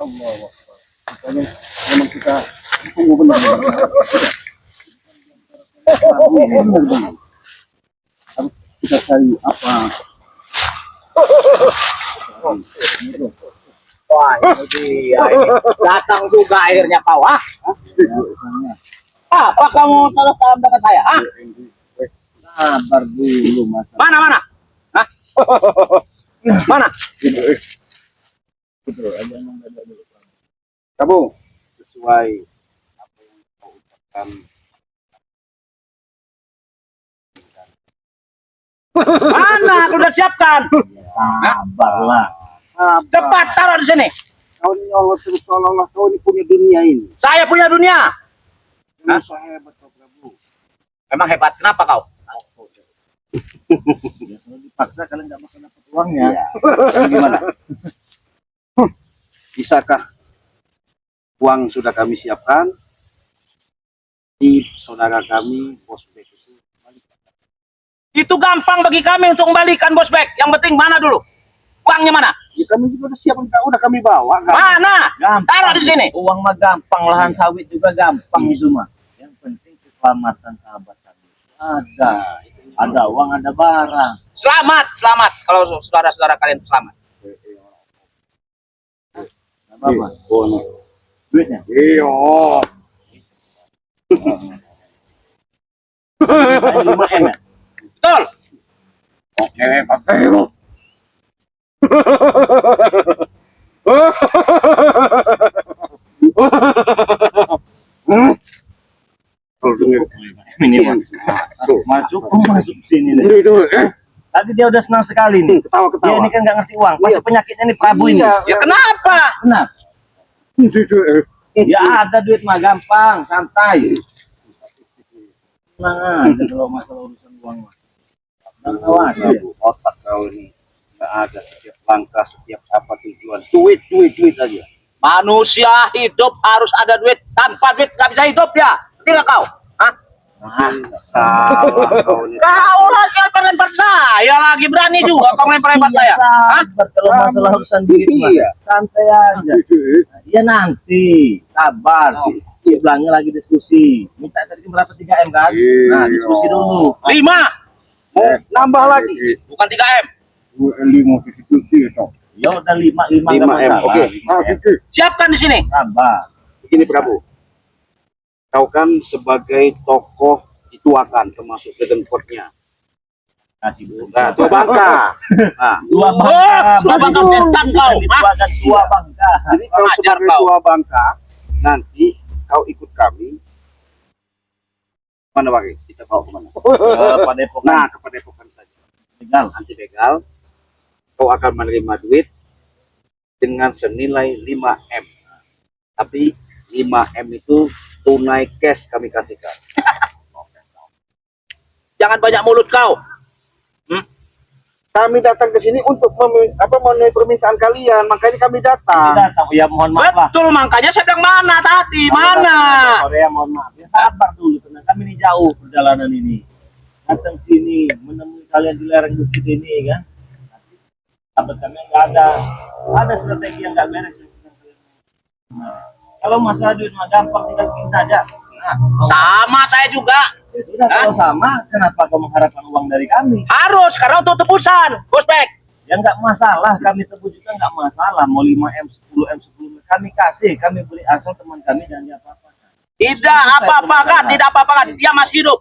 Allah. Makanya memang kita tunggu benar. Harus kita cari apa? Wah, ini dia ini. Datang juga akhirnya kau, ah? Apa kamu salah paham dengan saya, ah? Sabar dulu, Mas. Mana? Hah? Mana? Kamu sesuai apa yang kau ucapkan. Mana? Aku udah siapkan. Sabarlah. Cepat taruh di sini. Kau ini Allah terus seolah-olah kau ini punya dunia ini. Saya punya dunia. Hah? Saya hebat kau Prabu. Emang hebat. Kenapa kau? Ya, kalau dipaksa kalian nggak bakal dapat uangnya. Gimana? Bisakah uang sudah kami siapkan di saudara kami bos Bek itu Itu gampang bagi kami untuk kembalikan bos Bek. Yang penting mana dulu? Uangnya mana? ya, kami juga udah siap, udah kami bawa kan? Mana? Taruh di sini. Uang mah gampang, lahan sawit juga gampang itu mah. Yang penting keselamatan sahabat kami. Ada uang, ada barang. Selamat. Kalau saudara-saudara kalian selamat. Nggak apa-apa. Bonus. Duitnya. Iya. 5M ya? Betul. Oke, pakai lu. Ini mah. Masuk sini nih. Tadi dia udah senang sekali nih. Ketawa-ketawa. Dia ini kan nggak ngerti uang. Masih penyakitnya nih Prabu ini. Ya kenapa? Benar. Ya ada duit mah gampang, santai. Nah, kalau masalah urusan uang mah. Otak kau ini nggak ada, setiap langkah, setiap apa tujuan, duit aja. Manusia hidup harus ada duit. Tanpa duit nggak bisa hidup ya. Tinggal kau. Hah? Salah kau ini. Kau lagi apa lempar saya? Lagi berani juga kau lempar saya. Hah? Kalau masalah urusan duit mah Iya. santai aja. Ya nanti, sabar. Si Blangnya lagi diskusi. Minta tadi berapa 3M kan? Nah, diskusi dulu. 5. Mau nambah lagi? Bukan 3M. 5 diskusi itu. Ya udah 5 nggak 5M. masalah. Oke. Siapkan di sini. Sabar. Begini Prabu. Kau kan sebagai tokoh dituakan termasuk ke dengkotnya. Kasih dulu. Nah, tua bangka. Nah, Tua Oh, bangka. tua bangka setan kau. Dituakan tua bangka. jadi kau Ajar sebagai kau. tua bangka, nanti kau ikut kami. Mana Bang? Kita bawa kemana? Padepokan. Nah, ke Padepokan saja. Begal. Nanti begal, kau akan menerima duit dengan senilai 5M. Tapi 5M itu tunai cash kami kasihkan. Jangan banyak mulut kau. Kami datang ke sini untuk memenuhi permintaan kalian, makanya kami datang. Datang. Ya mohon maaf lah. Betul, makanya saya bilang mana tadi? Mana? Korea mohon maaf. Ya sabar dulu. Tenang. Kami ini jauh perjalanan ini. Datang sini menemui kalian di lereng bukit ini kan. Sahabat kami nggak ada. Ada strategi yang nggak beres yang sedang kalian. Nah, kalau masalah duit mah gampang, tinggal bikin saja. Nah, Sama saya juga. ya sudah kalau sama, kenapa kau mengharapkan uang dari kami? Harus karena untuk tebusan, Bos Bek. Ya nggak masalah, kami tebus juga nggak masalah. Mau 5M, 10M, 10M, kami kasih, kami beli asal teman kami jangan diapa-apakan. Tidak apa-apa, tidak apa-apa. Dia masih hidup.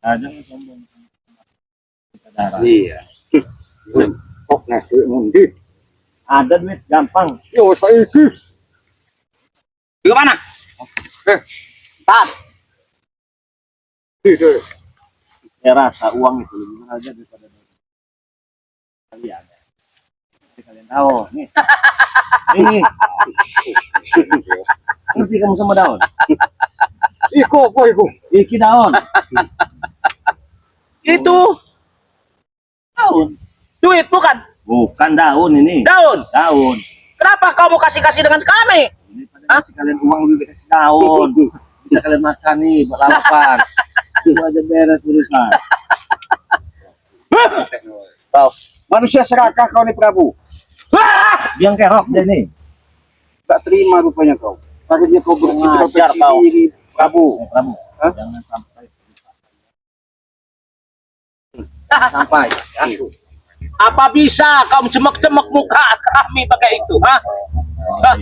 Nah, jangan sombong. Iya. Kok ngasih mundi? Ada duit gampang. Yo, saya itu. Di mana? Tat. Saya rasa uang itu lebih berharga daripada kalian. Jadi kalian tahu nih. Ini. Ngerti kamu sama daun? Iko. Iki daun. Itu Daun. duit bukan? Bukan daun ini. Daun. Daun. Kenapa kau mau kasih-kasih dengan kami? Ini pada kasih kalian uang lebih kasih daun. Bisa kalian makan nih buat lalapan. Itu aja beres urusan. Manusia serakah kau nih Prabu. Biang kerok dia nih. Tak terima rupanya kau. Akhirnya kau Ngajar kau. Prabu. Prabu. Hah? Jangan sampai aku. Apa bisa kau cemek-cemek muka kami pakai itu, ha?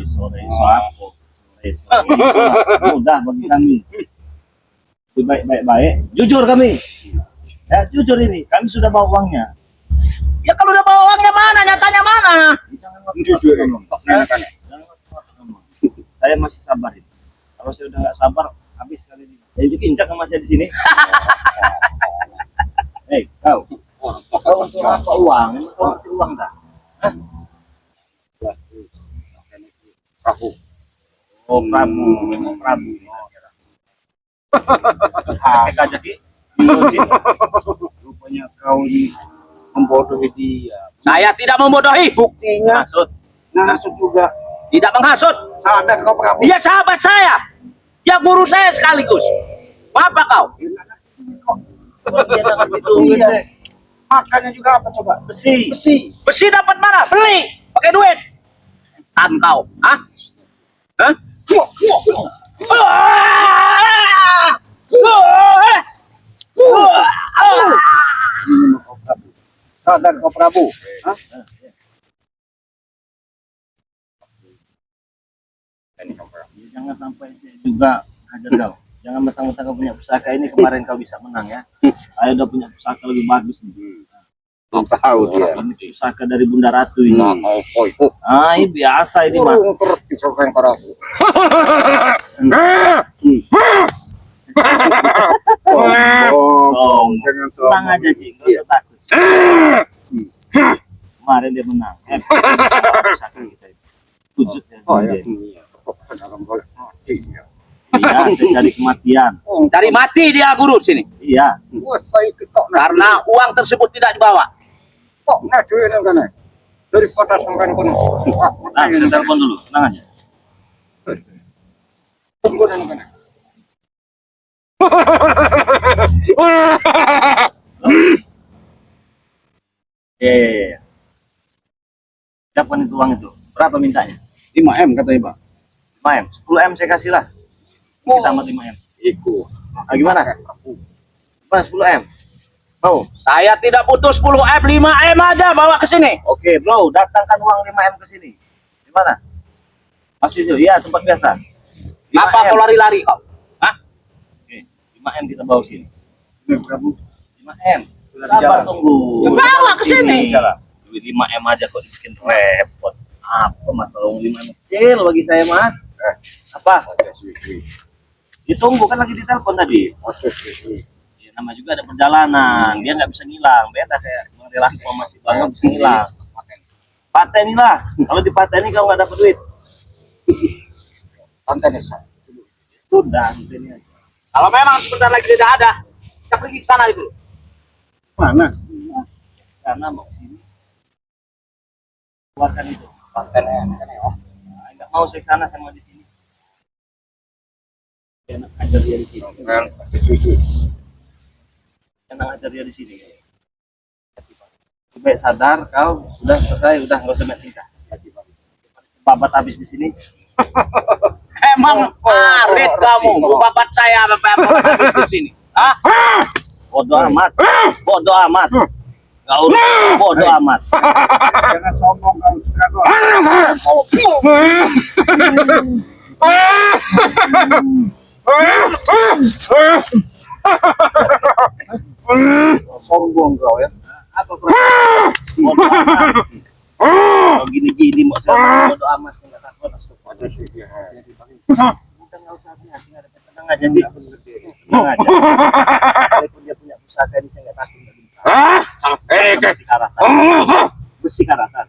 Sore aku. Mudah bagi kami. Lebih baik. Jujur kami. Ya, jujur ini. Kami sudah bawa uangnya. Ya kalau udah bawa uangnya mana, nyatanya mana? Jangan waktu-waktu ngomong. Jangan waktu-waktu ngomong. Saya masih sabar ini. Kalau saya udah nggak sabar, habis kali ini. Jadi injak sama saya di sini. Hei, kau. Kau untuk apa uang? Kau ngerti uang tak? Hah? Prabu. Oh, Prabu. Memang Prabu. Kajaki. Rupanya kau ini membodohi dia. Saya tidak membodohi. Buktinya Maksud. ngasut juga. Tidak menghasut. Sadar kau Prabu. Dia sahabat saya. Dia guru saya sekaligus. Apa kau? Dia dapat itu. Iya. Makannya juga apa coba? Besi. Besi. Besi dapat mana? Beli. Pakai duit. Tan kau. Hah? Hah? Ini mah kau Prabu. Sadar kau Prabu. Hah? Jangan sampai saya juga hajar kau. Jangan mentang-mentang kau punya pusaka ini kemarin kau bisa menang ya. Saya udah punya pusaka lebih bagus nih. Tahu dia. Ini pusaka dari Bunda Ratu ini. Nah, oh, itu. Ah, ini biasa ini mah. Ngerti seorang Prabu. Sombong. Jangan Tenang aja sih, nggak usah takut. Kemarin dia menang. Pusaka kita itu. Wujud ya. Oh ya. Iya, saya cari kematian. Cari mati dia guru sini. Iya. Karena uang tersebut tidak dibawa. Kok ngajuin kan? Daripada sampai kono. Nah, kita telepon dulu, tenang aja. Tunggu dan kan. Iya. Siapa itu uang itu? Berapa mintanya? 5M katanya, Pak. 5M. 10M saya kasih lah. Kita sama 5M. Iku. Ah, gimana? Gimana 10M? Oh, saya tidak butuh 10M, 5M aja bawa ke sini. Oke, bro, datangkan uang 5M ke sini. Di mana? Masih itu? Iya, tempat biasa. 5M. Apa kau lari-lari kau? Hah? Oke, 5M kita bawa sini. Ini Prabu. 5M. Jalan. Sabar tunggu. Ya, bawa ke sini. Duit 5M aja kok dibikin repot. Apa masalah uang 5M kecil bagi saya mah? Apa? Ditunggu kan lagi ditelepon tadi. Ya, nama juga ada perjalanan, dia nggak bisa ngilang. Beda kayak Bang Delang sama Mas Bang bisa ngilang. Pateni lah. Kalau dipateni kau nggak dapat duit. Santai nih. Sudah, ini aja. Kalau memang sebentar lagi tidak ada, kita pergi ke sana itu. Mana? Karena mau sini keluarkan itu. Patennya. Nggak mau saya sana, saya mau di sini. Enak ajar dia di sini. Enak ajar dia di sini. Baik sadar kau sudah selesai, udah nggak usah cinta. Babat habis di sini. Emang parit kamu, babat saya sampai habis di sini. Hah? Bodoh amat. Bodoh amat. Gak urus. Bodoh amat. Jangan sombong kau. Sombong kau ya. Apa bodoh amat. Kalau gini-gini mau saya bodoh amat nggak takut. Bukan nggak usah hati-hati, nggak ada tenang aja sih. Tenang aja. Walaupun dia punya pusaka ini saya nggak takut. Besi karatan. Besi karatan.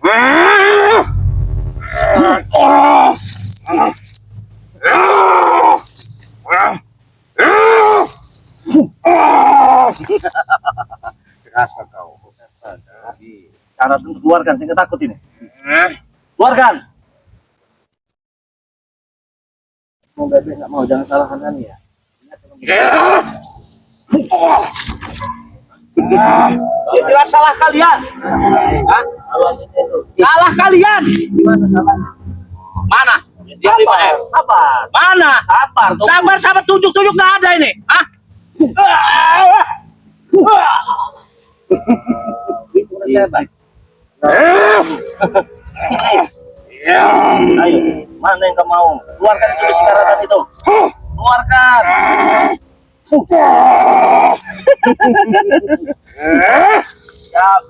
Rasa kau. Cara itu keluarkan, saya nggak takut ini. Keluarkan. Mau bebek nggak mau, jangan salahkan kami ya. Ingat, Ya jelas salah kalian. Hah? Salah kalian. Gimana salahnya? Mana? Dia 5M. Sabar. Mana? Sabar. Sabar sama tunjuk-tunjuk nggak ada ini. Hah? Itu saya baik. Ayo, mana yang kau mau? Keluarkan itu besi karatan itu. Keluarkan.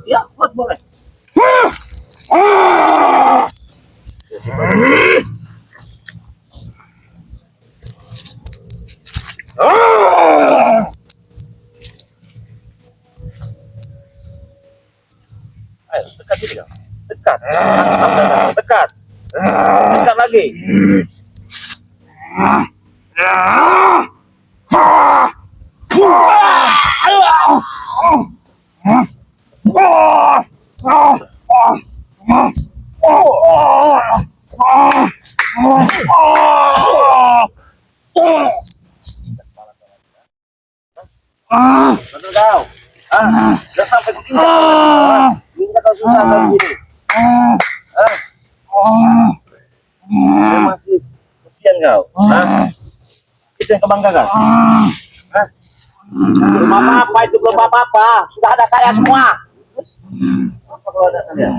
Ya, buat boleh. Ayo, dekat sini kau. Dekat. Dekat. Dekat lagi. Betul kau. Udah sampai begini. Ini kau susah kau begini. Saya masih kesian kau. Itu yang kebanggakan. Belum apa-apa itu, belum apa-apa. Sudah ada saya semua. Apa kalau ada saya?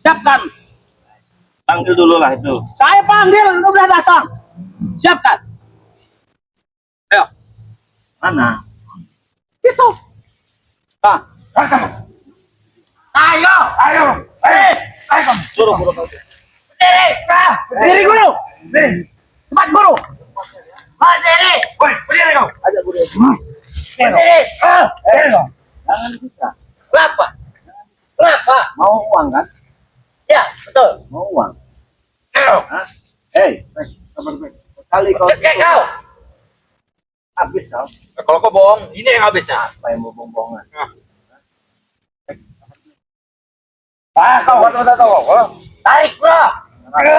Siapkan. Panggil dulu lah itu. Saya panggil, udah datang. Siapkan. Ayo. Mana? Itu. Ah. Ayo. Ayo. Ayo. Suruh guru kau. Berdiri. Berdiri guru. Cepat guru. Berdiri. Woi, berdiri kau. Ajak guru. Berdiri. Berdiri kau. Jangan bisa. Kenapa? Kenapa? Mau uang kan? Ya, betul. Mau uang. Ayo. Hah? Hei, sabar baik. Sekali kau Cekek kau. habis kau. Kalau kau bohong, ini yang habisnya. Apa yang mau bohong-bohongan? Kau udah tahu. Tarik, bro. Tarik.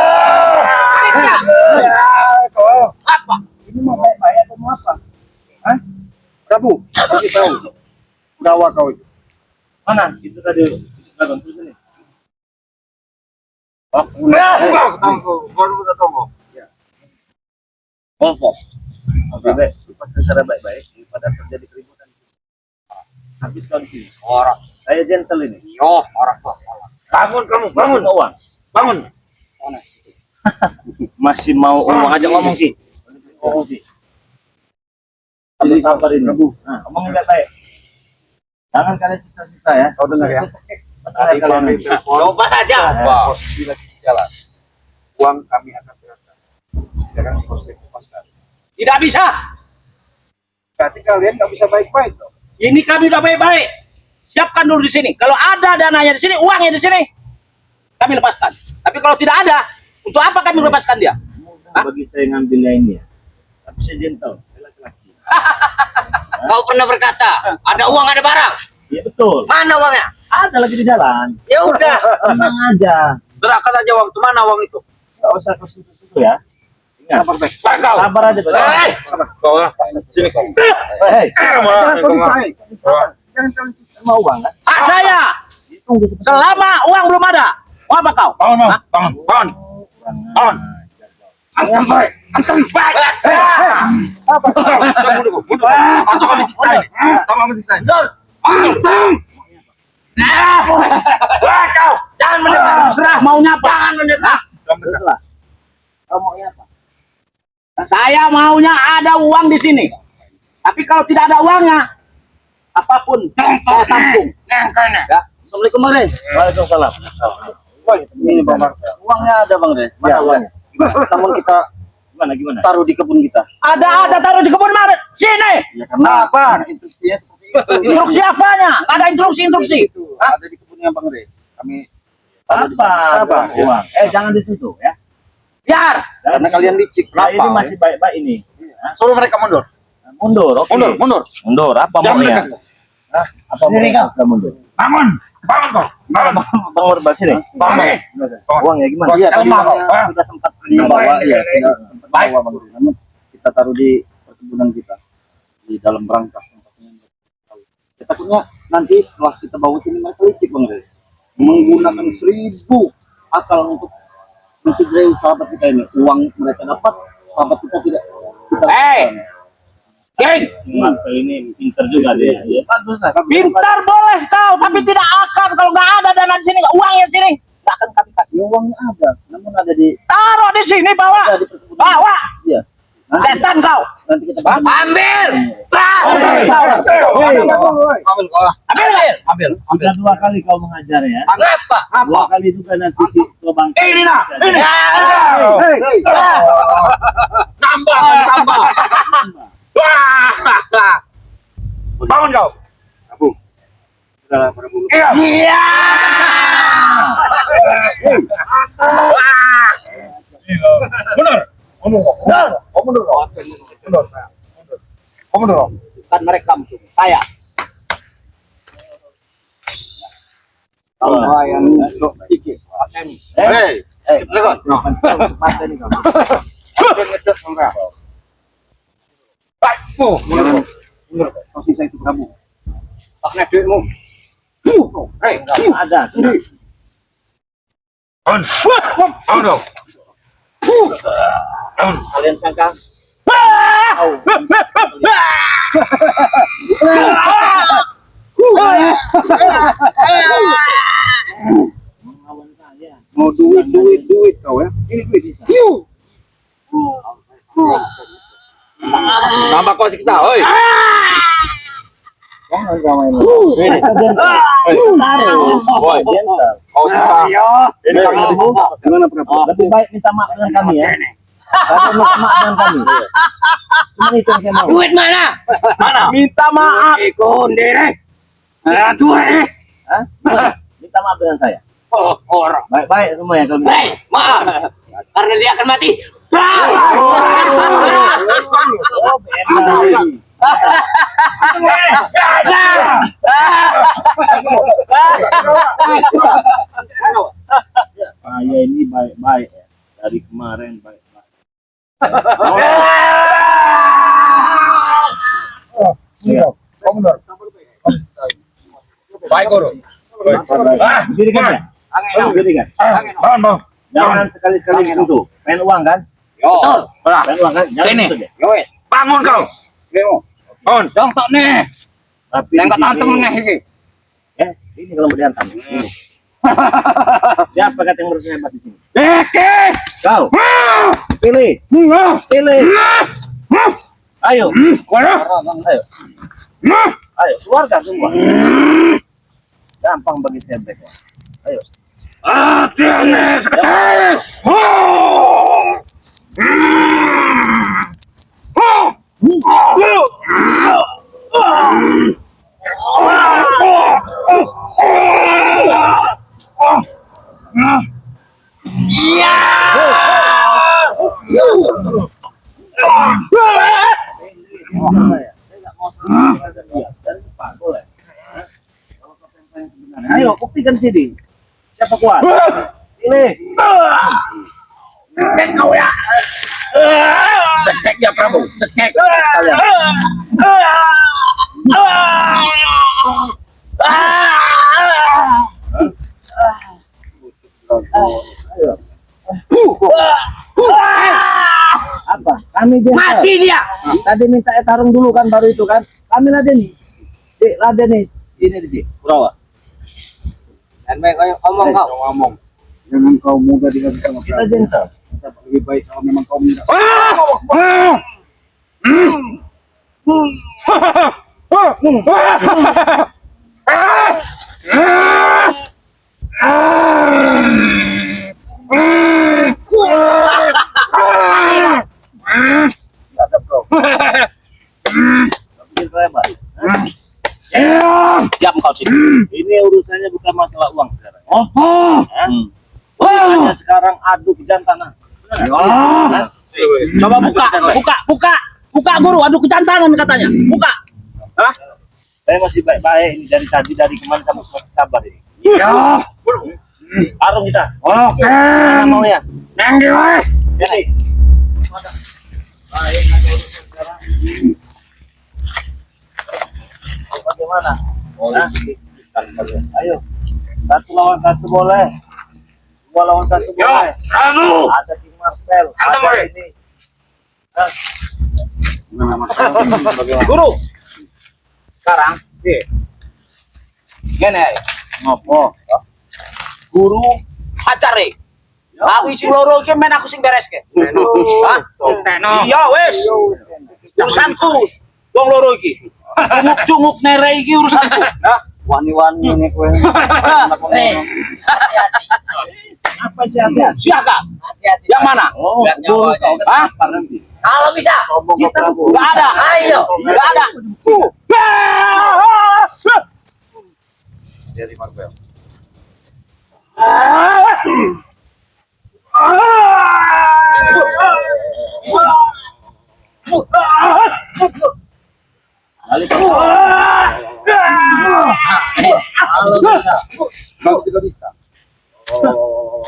Apa? Ini mau baik-baik atau mau apa? Hah? Prabu, kasih tahu. Dawa kau itu. Mana? Itu tadi. Nah, terus ini. Baru udah tahu. Kelompok. Oke, baik. Lepas secara baik-baik daripada terjadi keributan. Habis kau di sini. Orang. Saya gentle ini. Yo, orang tua. Bangun kamu, bangun. Masih mau uang. Bangun. Masih mau uang aja ngomong sih. Ngomong sih. Jadi sabar ini. Nah, ngomong baik-baik. Jangan kalian sisa-sisa ya. Kau dengar ya? Tadi kalian Coba saja. Posisi lagi jalan. Uang kami akan serahkan. Sekarang kos lepaskan. Tidak bisa. Berarti kalian nggak bisa baik-baik dong. Ini kami udah baik-baik. Siapkan dulu di sini. Kalau ada dananya di sini, uangnya di sini, kami lepaskan. Tapi kalau tidak ada, untuk apa kami melepaskan dia? bagi saya ngambilnya ini ya. Tapi saya gentle. Saya laki-laki. Kau pernah berkata, ada uang, ada barang. Iya betul. Mana uangnya? Ada lagi di jalan. Ya udah. Tenang aja. Serahkan aja uang. Itu mana uang itu? Gak usah ke situ ya. Ingat. Sabar aja. Hei! Kau lah. Sini kau. Hei. Jangan kau disahai. Jangan kalian mau uang kan? Hak saya. Tunggu cepat. Selama uang belum ada. Mau apa kau? Bangun, Hah? bangun. Bangun. Antam baik. Antam baik. Apa? Mundur. Antam kami siksa ini. Antam kami siksa ini. Antam. Kau. Jangan mendekat. Serah maunya apa? Jangan mendekat. Betul. Kamu maunya apa? Saya maunya ada uang di sini. Tapi kalau tidak ada uangnya, apapun saya tampung. Ya. Assalamualaikum Bang Re. Waalaikumsalam. Ini Bang Mar. Uangnya ada Bang Re. Mana uangnya? Namun kita Gimana? taruh di kebun kita. Ada taruh di kebun Maret. Sini. Ya karena apa? Instruksinya seperti itu. Instruksi apanya? Nggak ada instruksi. Ada di kebunnya Bang Re. Kami Apa? Uang. Jangan di situ ya. Biar. karena kalian licik. Nah, ini masih baik-baik ini. Suruh mereka mundur. Mundur, oke. Mundur. Apa Jangan maunya? mereka. Apa maunya? Sudah mundur. Bangun kau. Bang Urban sini. Bangun. Uangnya gimana? Iya, tadi Sudah sempat dibawa ya, sudah bawa Bang Re. Namun kita taruh di perkebunan kita di dalam berangkas tempatnya. Takutnya nanti setelah kita bawa sini mereka licik Bang Rey. Menggunakan 1000 akal untuk mencederai sahabat kita ini. Uang mereka dapat, sahabat kita tidak. Geng, Marvel ini pinter juga dia. Ya. pintar boleh kau, tapi tidak akan kalau nggak ada dana di sini, uangnya di sini. Nggak akan kami kasih. Uangnya ada, namun ada di. Taruh di sini, bawa. Bawa. Iya. Setan kau. Nanti kita ambil. Ambil. Sudah 2 kali kau mengajar ya. Apa? 2 kali juga nanti si lubang. Ini nah. Ini. Tambah. Bangun kau. Abu. Sudahlah pada bulu. Iya. Mundur. Kan mereka musuh saya. Kalau yang untuk sedikit. Hei. Cepat ini kamu. Ngedot enggak? Mundur. Kasih saya itu kamu. Pakai duitmu. Hei, enggak ada. Kalian sangka? Melawan saya. Mau duit kau ya? Ini duit. Tambah kau siksa, oi. Jangan kau main. Woi, kau siksa. Ini kami habis siksa. Gimana Prabu? Lebih baik minta maaf dengan kami ya. Kalian minta maaf dengan kami. Cuma itu yang saya mau. Duit mana? Minta maaf. Kondere. Duit. Hah? Minta maaf dengan saya. Orang. Baik-baik semua ya kalau gitu. Hei, maaf. Karena dia akan mati. Oh, beda. Saya ini baik-baik ya. Dari kemarin baik-baik. Baik, Guru. Dirikan ya? Dirikan. Jangan sekali-sekali sentuh. Pengen uang kan? Betul. Pengen uang kan? Jangan Sini. sentuh deh. Bangun kau. Bangun. Jongkok nih. Tapi Yang di kata sini- antem nih ini. Ini kalau mau dihantam. Siapa kata yang menurut hebat di sini? Kau. Pilih. Pilih. Ayo. Ayo. Ayo, keluarkan semua. Gampang bagi saya mereka. Ayo. Ayo, buktikan sini. Siapa kuat? Pilih. Cek kau ya. Cek ya Prabu. Cek. Apa? Kami dia. Mati dia. Tadi minta tarung dulu kan baru itu kan. Kami ladeni. Ladeni. Ini di sini. Kurawa. Dan baik omong kau. Ngomong. Jangan kau mudah dikasih sama Kita gentle. Lebih baik kalau memang kau minta. Bikin lebar. Diam kau sini. Ini urusannya bukan masalah uang sekarang. Oh. Hanya sekarang adu kejantanan. Coba buka guru, adu kejantanan katanya. Buka. Hah? Saya masih baik-baik ini dari tadi dari kemarin kamu masih sabar ini. Ya. Tarung kita. Oke. Mana mau ya? Nang di wae. Ini. bagaimana? Boleh. Ayo. 1 lawan 1 boleh. 2 lawan 1 boleh. Ada King Marcel. Ada ini. Guru. Sekarang, gini, ngopo? Guru ajar aku isi loro iki men aku sing beres ke. Hah? Iya wis. Urusanku wong loro iki. Cunguk nere iki urusanku. Hah? Wani-wani ini kowe. Apa siapa? Hati-hati. Yang mana? Hah? Kalau bisa. Enggak ada. Ayo. Enggak ada. Jadi Marvel. Balik. Kalau tidak bisa.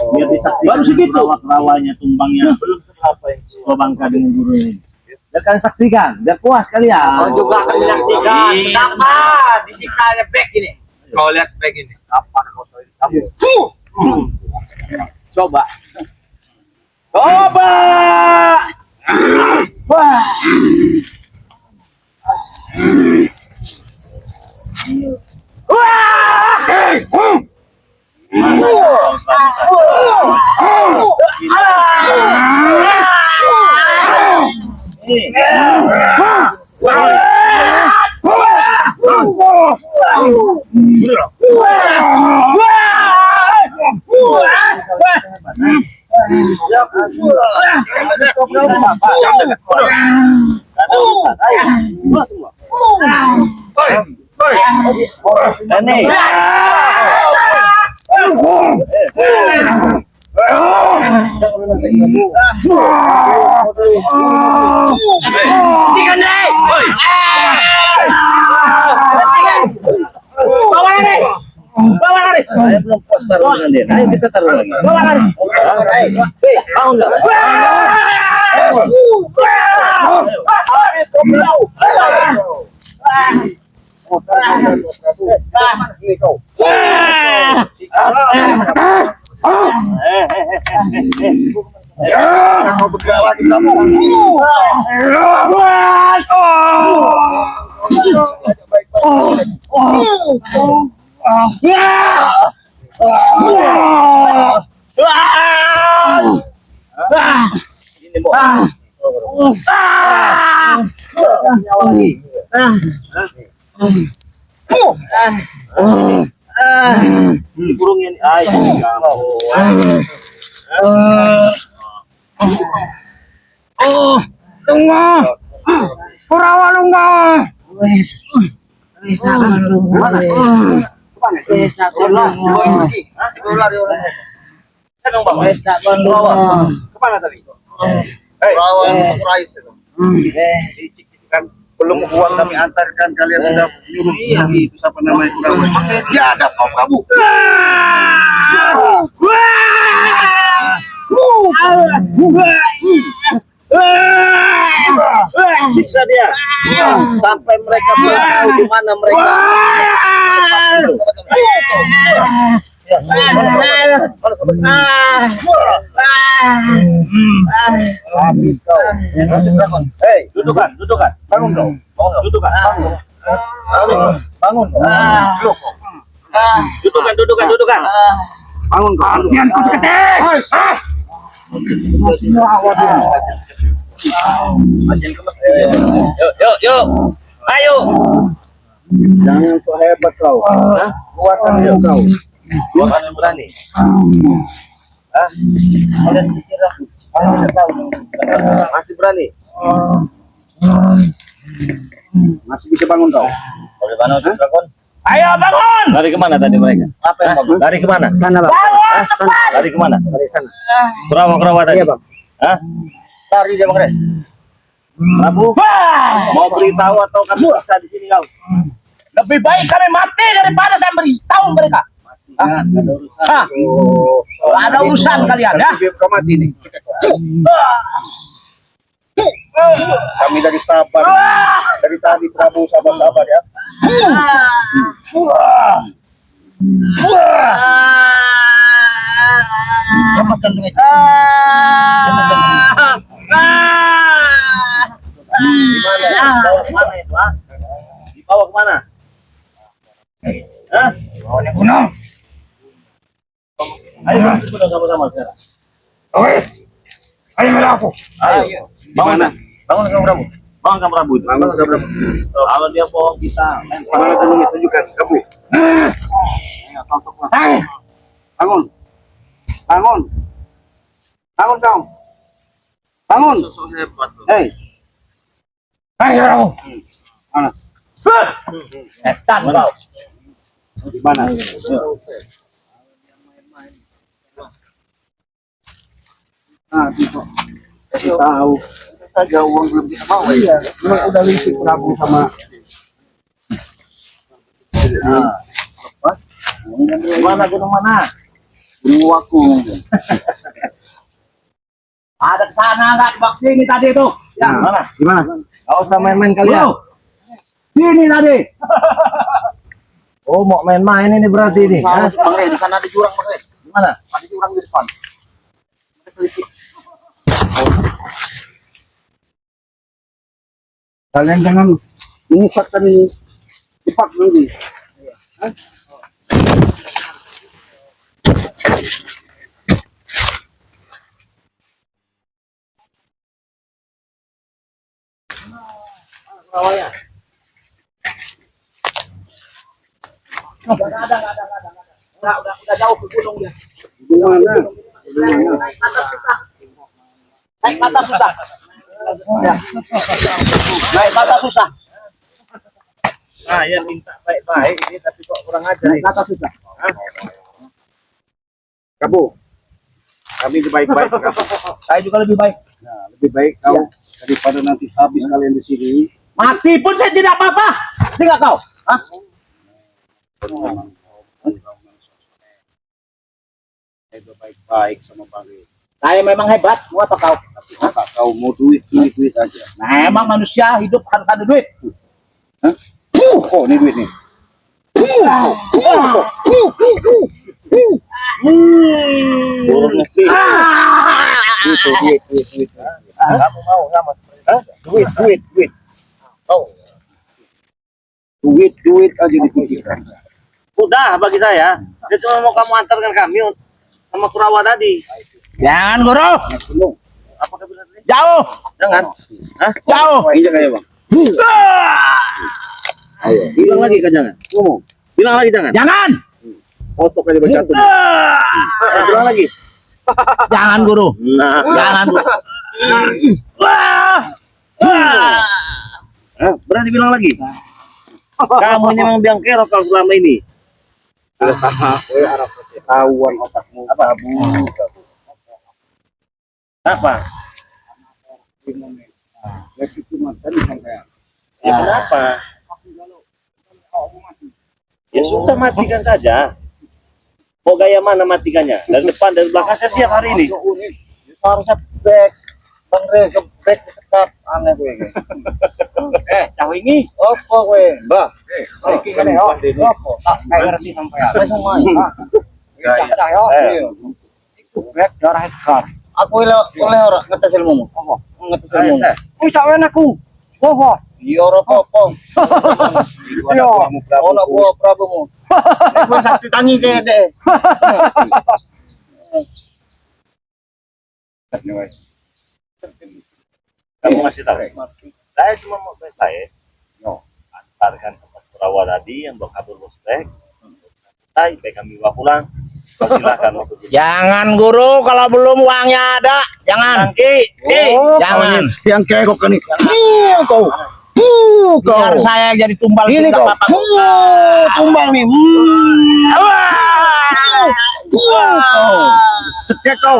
Biar disaksikan Baru segitu. rawat-rawanya tumbangnya. Belum seberapa yang gua bangga dengan guru ini. Biar kalian saksikan, biar puas kalian. Oh juga akan menyaksikan. Kenapa? Disikanya back ini. Kau lihat back ini. Apa kau tahu? Kamu. Coba. Coba. Wah. Saya belum puas taruh dengan dia. Ayo kita taruh lagi. Bangun nggak? Dikurungin. Kemana tadi? Kan belum uang kami antarkan, kalian sudah nyuruh itu siapa namanya pegawai. Ya ada kau kamu. Siksa dia sampai mereka tahu di mana mereka. Hei, dudukan. Bangun dong. Dudukan. Bangun. Dudukan. Bangun kau. Kasihan kau sekecil. Yuk. Ayo. Jangan so hebat kau. Kuatkan dia kau. Gua masih berani. Kalian pikir aku masih berani? Masih bisa bangun kau. Bagaimana untuk Dragon? Ayo bangun. Lari kemana tadi mereka? Apa yang bangun? Lari kemana? Sana bang. Lari kemana? Dari sana. Kerawa tadi. Iya bang. Hah? Lari dia bang. Prabu, mau beritahu atau kamu bisa di sini kau? Lebih baik kami mati daripada saya beritahu mereka. Ada urusan kalian ya. Kau mati nih. Kami dari sahabat. Dari tadi Prabu sahabat ya. Lepas jantung aja. Dibawa kemana itu, ah? Dibawa kemana? Hah? Oh, ini gunung. Ayo masuk gunung sama-sama sekarang. Oke. Ayo merah aku. Ayo. Bangun, bangun kamu rambut. Bangun kamu rambut. Bangun kamu rambut. Kalau dia bohong kita, Mana gunung itu juga kamu. Bangun. Bangun. Bangun kau. Bangun. Hei. Ayo aku. Mana? setan kau. Di mana? Ah, kasih tahu. Saja uang belum kita mau. Iya. Memang udah licik Prabu sama. Mana gunung mana? Gunung Waku. Ada ke sana enggak di bak sini tadi tuh? Ya, mana? Gimana? Kau usah main-main kalian. Sini tadi. Oh, mau main-main ini berarti ini. Bang Re, di sana ada jurang, Bang Re. Gimana? Ada jurang di depan. Kalian jangan menyesatkan ini cepat nanti. Udah jauh ke gunung ya. Gimana? Naik kata susah. Ya. Naik kata susah. Ah, ya minta baik-baik ini tapi kok kurang ajar. Naik kata susah. Kamu. Kami lebih baik-baik. Saya juga lebih baik. Nah, lebih baik kau daripada nanti habis kalian di sini. Mati pun saya tidak apa-apa. Tinggal kau. Hah? Saya baik-baik sama Bang Ri. Saya memang hebat. Mau apa kau? Tapi apa kau mau duit aja? Nah, emang manusia hidup harus ada duit. Hah? Oh, ini duit nih. Burungnya sih. Duit. Kamu mau sama Duit. Oh. Duit aja dipikirkan. Udah bagi saya. Dia cuma mau kamu antarkan kami sama Kurawa tadi. Jangan, Guru. Apakah benar ini? Jauh. Jangan. Hah? Jauh. Injak aja, Bang. Ayo, Bilang lagi kan jangan. ngomong. Bilang lagi jangan. Jangan. Otok aja berjatuh. Bilang lagi. Jangan, Guru. Nah, Jangan, Guru. berani bilang lagi. Kamu ini memang biang kerok kalau selama ini. Sudah sama, arah ketahuan otakmu. Apa? Apa? Itu cuma tadi sampai. Ya kenapa? Ya sudah matikan saja. Mau gaya mana matikannya? Dari depan, dari belakang saya siap hari ini. Harusnya back. Bang Re, ke back sekap. Aneh gue. Tahu ini? Apa gue? Mbak, Iki kan ya. Apa? Tak kayak ngerti sampai ya. Saya main. Back darah sekap. Aku oleh orang ngetes ilmu. Apa? Ngetes ilmu. Bisa wen aku. Apa? Iya ora apa-apa. Iya. Ono buah Prabumu. Nek sakti tangi ke dek. Kamu masih tahu? Saya cuma mau baik-baik. Antarkan tempat Kurawa tadi yang bawa kabur bostek. Saya baik kami bawa pulang. Silakan. Jangan, Guru, kalau belum uangnya ada. Jangan. Jangan. yang kekok kan nih. Kau. Biar saya jadi tumbal Ini kau. Tumbal nih. Cekek kau.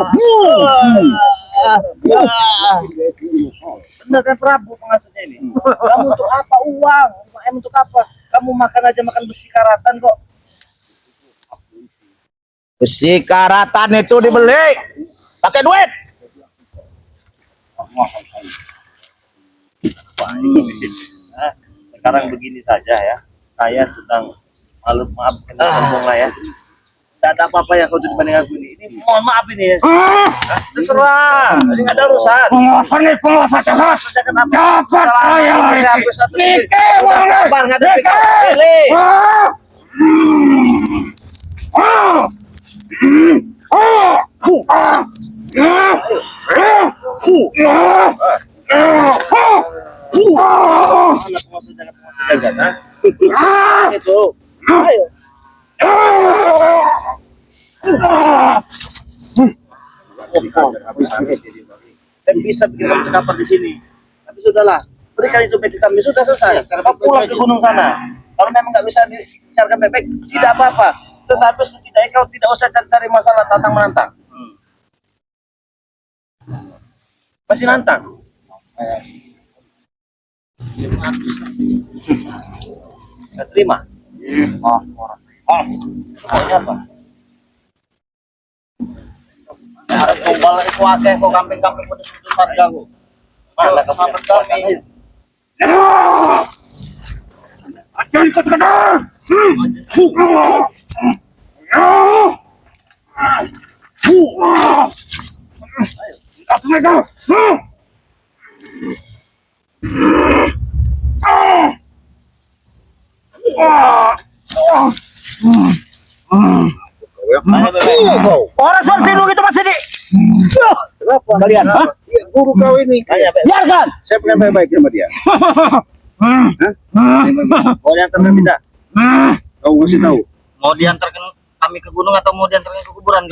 Benar kan Prabu maksudnya ini? Kamu untuk apa uang? Untuk apa? Kamu makan aja makan besi karatan kok. Besi karatan itu dibeli pakai duit. Nah, sekarang begini saja ya. saya sedang maaf sombong lah ya. Tidak ada apa-apa yang kau dibanding aku ini. Ini mohon maaf ini. Terserah. Jadi nggak ada urusan. Penguasa jahat. Dapat saya. Sabar ngadepi kau. Pilih. Itu. Ayo. Dan bisa bikin kamu terkapar di sini. Tapi sudahlah, berikan itu baik kami sudah selesai. Kau pulang ke gunung sana. Kalau memang nggak bisa dicarikan baik, tidak apa-apa. Tetapi setidaknya kau tidak usah cari-cari masalah tantang menantang. Masih nantang? Nggak terima? Pokoknya apa? Ada tumbal itu akeh kok kambing-kambing pada sudut harga ku. Mana kesahabat kami? Ajar ikut kena. Apa mereka? Orang seperti lu gitu masih di. Kenapa kalian? Guru kau ini. Biarkan. Saya pengen baik-baik sama dia. Mau diantarkan tidak? Kau ngasih tahu. Mau diantarkan kami ke gunung atau mau diantarkan ke kuburan?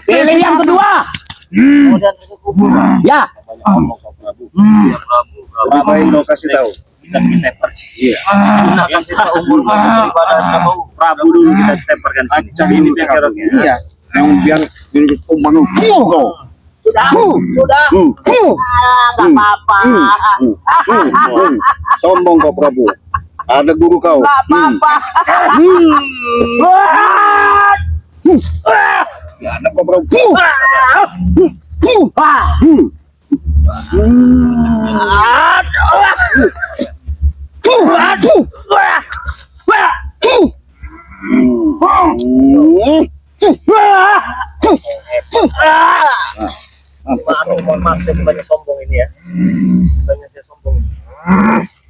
Pilih yang kedua. Mau diantarkan ke kuburan? Ya. Apa yang kau kasih tahu? Kita teper sih. Iya. Gunakan sisa umur beribadah kamu Prabu dulu kita teperkan sini. Acah Ini ini biar kau. keroknya. Iya. Yang biar menurut umanu. Kau. Sudah. Nggak apa-apa. Sombong kau Prabu. Ada guru kau. Nggak apa-apa. Ya ada kau Prabu. Mohon maaf saya banyak sombong ini ya. Banyak saya sombong.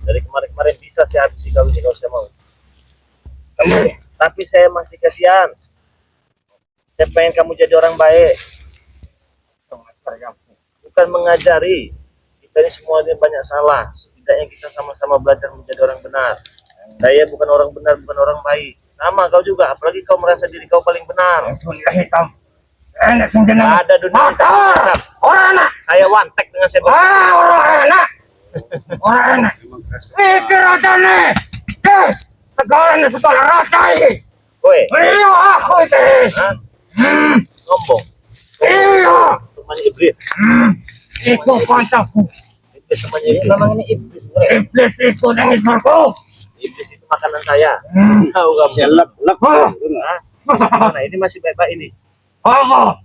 Dari kemarin-kemarin bisa saya habisi kalau saya mau. Tapi saya masih kasihan. Saya pengen kamu jadi orang baik. Bukan mengajari. Kita ini semua ini banyak salah. Setidaknya kita sama-sama belajar menjadi orang benar. Saya bukan orang benar, bukan orang baik. Sama kau juga, apalagi kau merasa diri kau paling benar. Enak sing jeneng. Nggak ada dunia hitam. Orang enak. Saya wantek dengan saya. Orang enak. Orang enak. Mikir aja nih. Segala sekolah rata ini. Woi, Iya aku itu. hah? Sombong. Iya. Temannya iblis. Itu kancaku. Iblis temannya iblis. Memang ini iblis. Iblis itu yang ibarku. Iblis itu makanan saya. Tahu kamu? Lek. Hah? Mana ini masih baik-baik ini. Apa?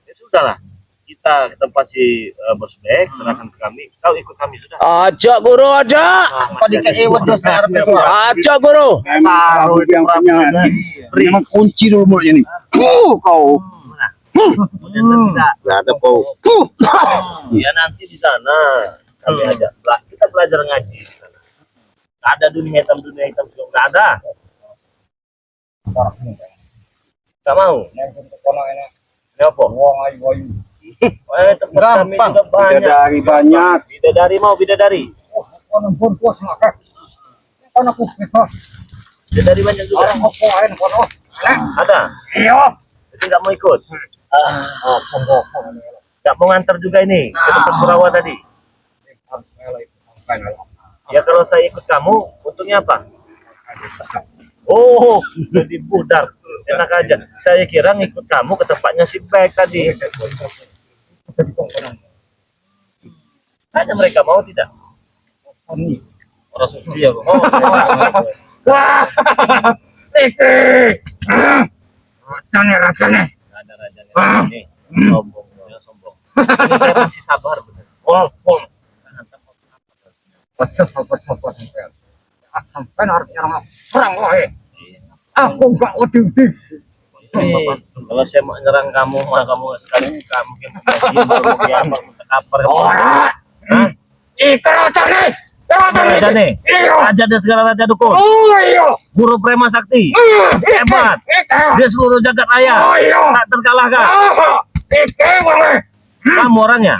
Ya sudahlah. Kita ke tempat si Bos Bek, serahkan ke kami. Kau ikut kami sudah. Aja guru aja. Masih ada wedhus Aja guru. Saru itu yang Prabu. punya memang kunci dulu mulutnya nih. Kau. Kemudian tidak. Gak ada kau. Ya nanti di sana kami ajak. Kita belajar ngaji di sana. Nggak ada dunia hitam juga nggak ada. Nggak mau. Ini apa? Tempat kami juga banyak. Bidadari banyak. Bidadari mau bidadari. Bidadari banyak juga. Ada. Iya. Jadi nggak mau ikut. Nggak mau ngantar juga ini ke tempat Kurawa tadi. Ya kalau saya ikut kamu, untungnya apa? Oh, jadi budar. Enak aja. Saya kira ngikut kamu ke tempatnya si Bek tadi. Hanya mereka mau tidak? Orang suci ya, mau. Wah. Rasanya. Ada rajanya ini. Sombong, ya, sombong. Ini saya masih sabar benar. Sampai harus nyerang perang wae. Aku gak wedi. Kalau saya mau nyerang kamu, mah kamu sekali mungkin kapar. Ora. Hah? Raja nih, raja dan segala raja dukun. Oh iya. Guru Prema Sakti, hebat. Dia seluruh jagat raya, tak terkalahkan. Kamu orangnya.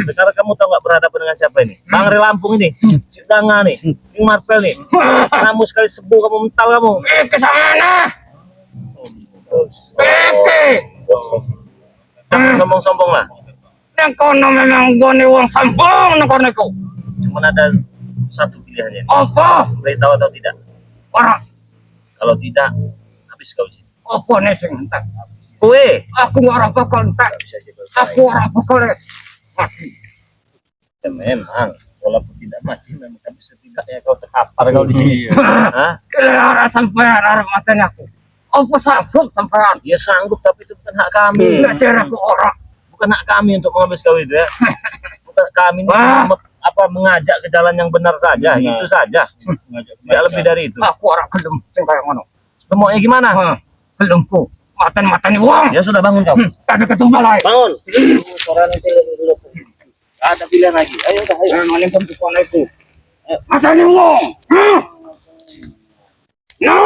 Sekarang kamu tahu nggak berhadapan dengan siapa ini? Bang Ri Lampung ini, Cidanga nih, King Marvel nih. Kamu sekali sembuh kamu mental kamu. Ke sana. Jangan sombong-sombong lah. Yang kono memang gone wong sambung nang kono iku. Cuma ada satu pilihannya. Apa? Beritahu atau tidak? Ora. Kalau tidak, habis kau sini. Apa nih sing entek? Kue. Aku ora bakal entek. Aku ora bakal mati. Ya, memang, walaupun tidak mati, memang tapi setidaknya kau terkapar kau di sini. Hah? Ora sampean arep mateni aku. Apa sanggup sampean? Ya sanggup, tapi itu bukan hak kami. Enggak cara aku ora. Bukan hak kami untuk mengambil kau itu ya. Bukan kami ini mengajak ke jalan yang benar saja, itu saja. Tidak lebih dari itu. Aku ora gelem sing kaya ngono. Semuanya gimana? Gelem ku. Maten-mateni wong. Ya sudah bangun kau. Tapi ketumbal ae. Bangun. Suaranya dulu. Ada pilihan lagi. Ayo dah, ayo. Maling pembukaan itu. Mateni wong. No.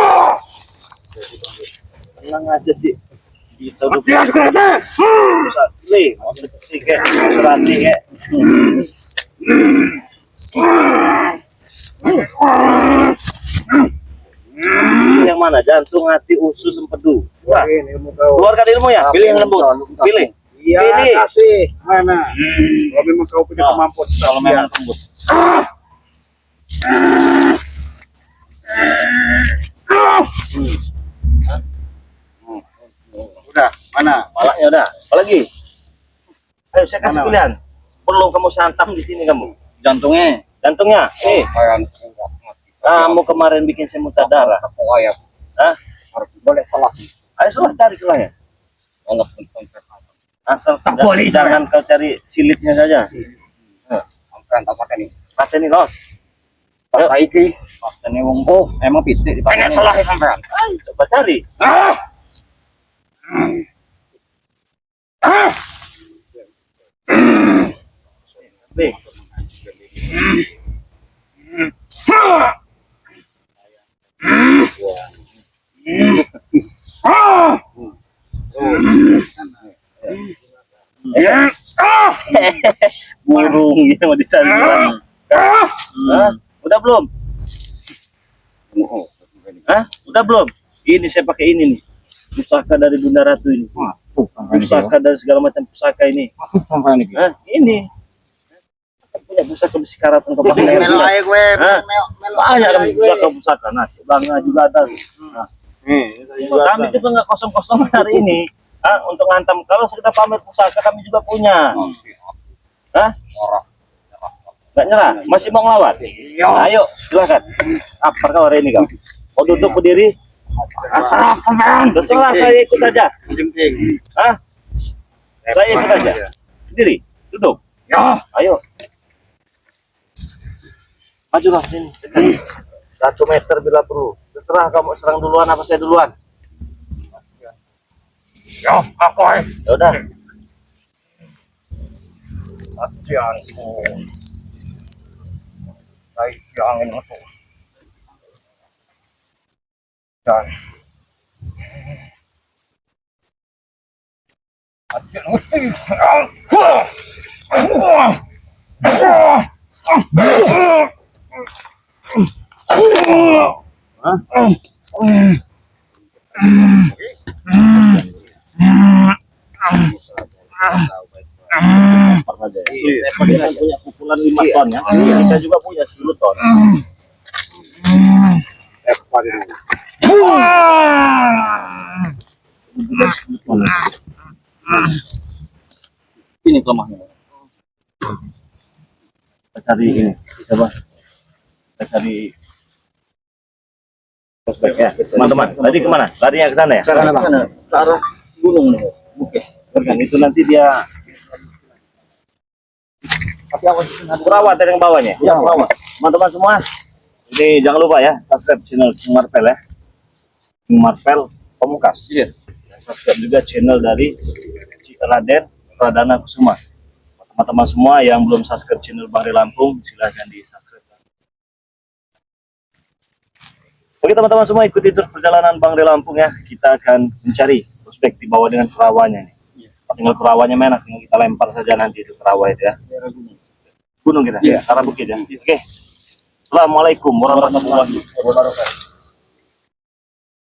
Tenang aja sih. Gitu. Mati aku kata. Nih, tiga berani ya. Yang mana? Jantung, hati, usus, empedu. Wah, keluarkan ilmu ya. Pilih yang lembut. Pilih. Iya, Pilih. kasih. Mana? Kalau memang kau punya kemampuan. Kalau memang lembut. Udah, mana? Palanya udah. Apalagi? Ayo saya kasih pilihan. Perlu kamu santam di sini kamu. Jantungnya. Jantungnya. Kamu kemarin bikin saya muntah darah. Hah? Boleh salah. Ayo salah cari salahnya. Asal Tak tidak, boleh, jangan kau cari silitnya saja. Sampean tak pakai nih. Pakai nih los. Ayo. Tak iki. Mateni wong oh, emang pitik dipakai. Pengen salah sampean. Ayo, coba cari. Nih. Burung gitu mau dicari. Hah? Udah belum? Hah? Udah belum? Ini saya pakai ini nih. Pusaka dari Bunda Ratu ini. Pusaka dari segala macam pusaka ini. Sampean iki. Hah? Ini. Punya pusaka besi karat untuk pakai. Melo aja gue. Banyak ada pusaka-pusaka. Nah, sebelahnya juga ada. Nah, kami juga nggak kosong-kosong hari ini. Untuk ngantam. Kalau sekedar pamer pusaka kami juga punya. Hah? Nggak nyerah? Masih mau ngelawan? Ayo, silakan. Apa kau hari ini kau? Mau duduk berdiri? Terserah, saya ikut saja. Hah? Saya ikut saja. Berdiri, duduk. Ya. Ayo. Majulah sini. 1 meter bila perlu. Terserah kamu serang duluan apa saya duluan. Ya, aku ae. Ya udah. Asianku. Saya jangan masuk. Dan Asian mesti. Kita punya pukulan 5 ton ya. Kita juga punya 10 ton. Ini kelemahnya. Kita cari ini. Coba. Kita cari prospek ya. Teman-teman, tadi kemana? Larinya ke sana ya? Ke sana. Ke arah gunung nih. Bukit. Kan itu nanti dia Tapi aku perawat dari yang bawahnya. Ya, perawat. Teman-teman semua, Ini jangan lupa ya, subscribe channel King Marvel ya. King Marvel Pamungkas. Iya. Subscribe juga channel dari Raden Pradana Kusuma. Teman-teman semua yang belum subscribe channel Bang Ray Lampung, silahkan di subscribe. Oke teman-teman semua, ikuti terus perjalanan Bang Ray Lampung ya. Kita akan mencari prospek di bawah dengan kerawanya nih. Tinggal kerawanya mana, tinggal kita lempar saja nanti itu kerawah itu ya. Gunung kita, arah bukit ya. Oke. Assalamualaikum warahmatullahi wabarakatuh.